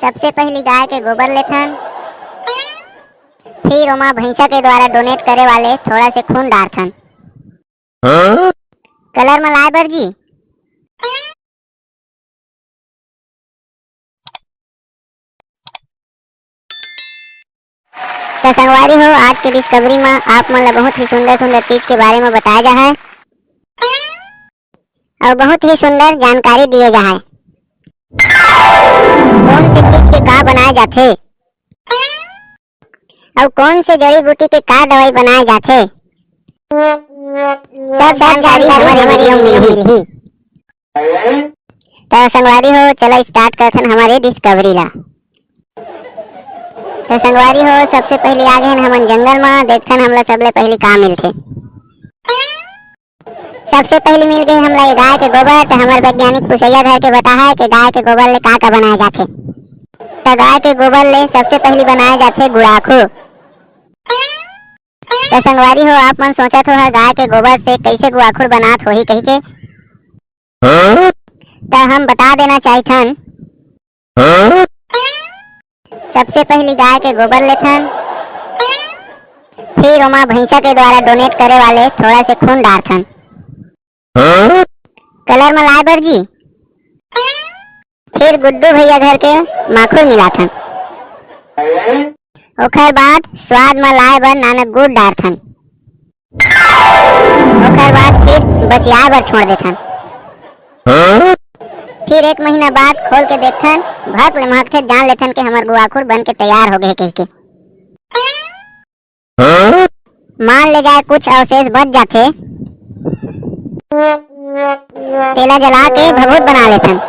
सबसे पहली गाय के गोबर लेथन, फिर ओमा भैंसा के द्वारा डोनेट करे वाले थोड़ा से खून डारथन कलर में लाए बर जी। तो संगवारी हो, आज के डिस्कवरी में आप मन ला बहुत ही सुंदर सुंदर चीज के बारे में बताया जा है और बहुत ही सुंदर जानकारी दिए जा है। कौन सी चीज के का बनाए जाथे और कौन से जड़ी बूटी के का दवाई बनाए जाथे, सब जानकारी हमारी मिली। तो संगवारी हो, चलो स्टार्ट करथन हमारे डिस्कवरी ला। तो संगवारी हो, सबसे पहले आ गए हमन जंगल में, देखथन हमला सबले पहले का मिलथे। सबसे पहले मिल गए हमला ये गाय के गोबर। तो हमारे वैज्ञानिक पुसैया घर के बता है कि गाय के गोबर ले का बनाए जाथे। तो गाय के गोबर ले सबसे पहले बनाए जाथे गुड़ाखू। तो संगवारी हो, आप मन सोचत हो गाय के गोबर से कैसे गुआखुर बनात होही कही के। तो हम बता देना चाहथन, सबसे पहली गाय के गोबर लेथन, फिर ओमा भैंसा के द्वारा डोनेट करे वाले थोड़ा से खून डारथन कलर में लाए बर जी। फिर गुड्डू भैया घर के माखुर मिलाथन, ओखर बाद स्वाद में लाए बर नानक गुड़ डारथन, ओखर बाद फिर बसियाए बर छोड़ देथन। फिर एक महीना बाद खोल के देखथन, भक ले महकथे, जान लेथन कि हमार गुआखुर बन के तैयार हो गए कह के। मान ले जाए कुछ अवशेष बच जाथे, तेला जला के भभूत बना लेथन,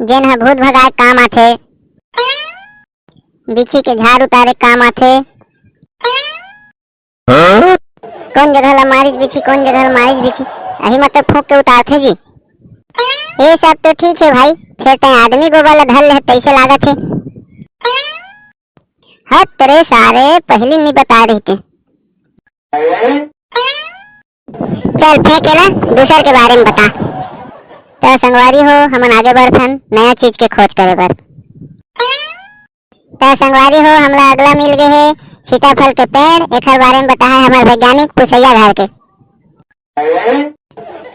जेन ह भूत भगाए काम आथे, बिछी के झाड़ उतारे काम आथे। कौन जगह ला मारिच बिछी, कौन जगह ला मारिच बिछी, यही मतलब फूंक के उतारथे जी। ये सब तो ठीक है भाई, फिर ते आदमी गोबर ला धर ले कैसे लागत है। हद तेरे सारे पहले नहीं बता रहे थे। चल फेंक ना, दूसर के बारे में बता। तो संगवारी हो, हमन आगे बढ़थन नया चीज के खोज करे बर। तो संगवारी हो, हमला अगला मिल गए है सीताफल के पेड़। एकर बारे में बता है हमारे वैज्ञानिक पुसैया घर के।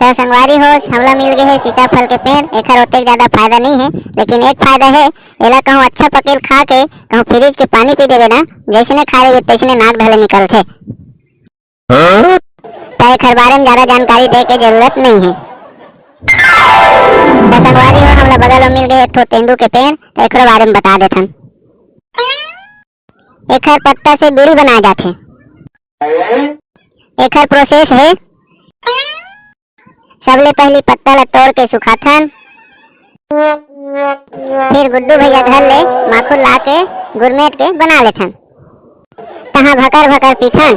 तो संगवारी हो, हमला मिल गए है सीताफल के पेड़। एकर उतने ज्यादा फायदा नहीं है, लेकिन एक फायदा है, एला कहूँ अच्छा पकेल खा के कहूँ फ्रिज के पानी पी देवे ना, जैसने खा लेवे तैसने नाक ढले निकलथे। तो एकर बारे में ज्यादा जानकारी दे के जरूरत नहीं है। तो संगवारी हो, हमला बगल में मिल गए एक ठो तेंदू के पेड़। तो एकर बारे में बता देथन। एकर पत्ता से बीड़ी बनाए जाथे। एकर प्रोसेस है, सबले पहली पत्ता ला तोड़ के सुखाथन, फिर गुड्डू भैया घर ले माखुर ला के गुरमेट के बना लेथन, तहाँ भकर भकर पीथन।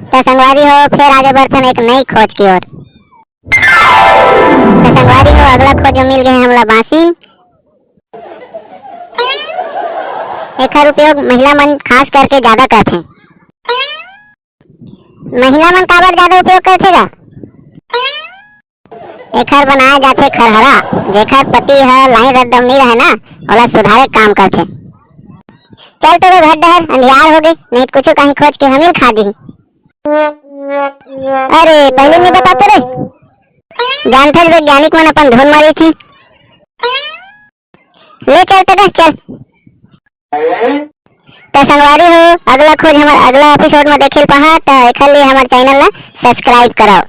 तो संगवारी हो, फिर आगे बढ़थन एक नई खोज की ओर। तो संगवारी हो, अगला खोज में मिल गए हमला बांसिन। एकर उपयोग महिला मन खास करके ज्यादा करथे। महिला मन काबर ज्यादा उपयोग करथे गा? एकर बनाए जाथे खरहरा, जेकर पति है लाइन रद्दम नहीं रहे ना, ओला सुधारे काम करथे। चल तो घर डहर अंधियार हो गए, नहीं तो कुछ कहीं खोज के हमिल खा दी। अरे पहले नहीं बताते रे, जानते वैज्ञानिक मन अपन धुन मारी थी। ले चल तो चल। तो संगवारी हो, अगला खोज हमारे अगला एपिसोड में देखे पहा। तो एकर लिए हमारे चैनल ला सब्सक्राइब कराओ।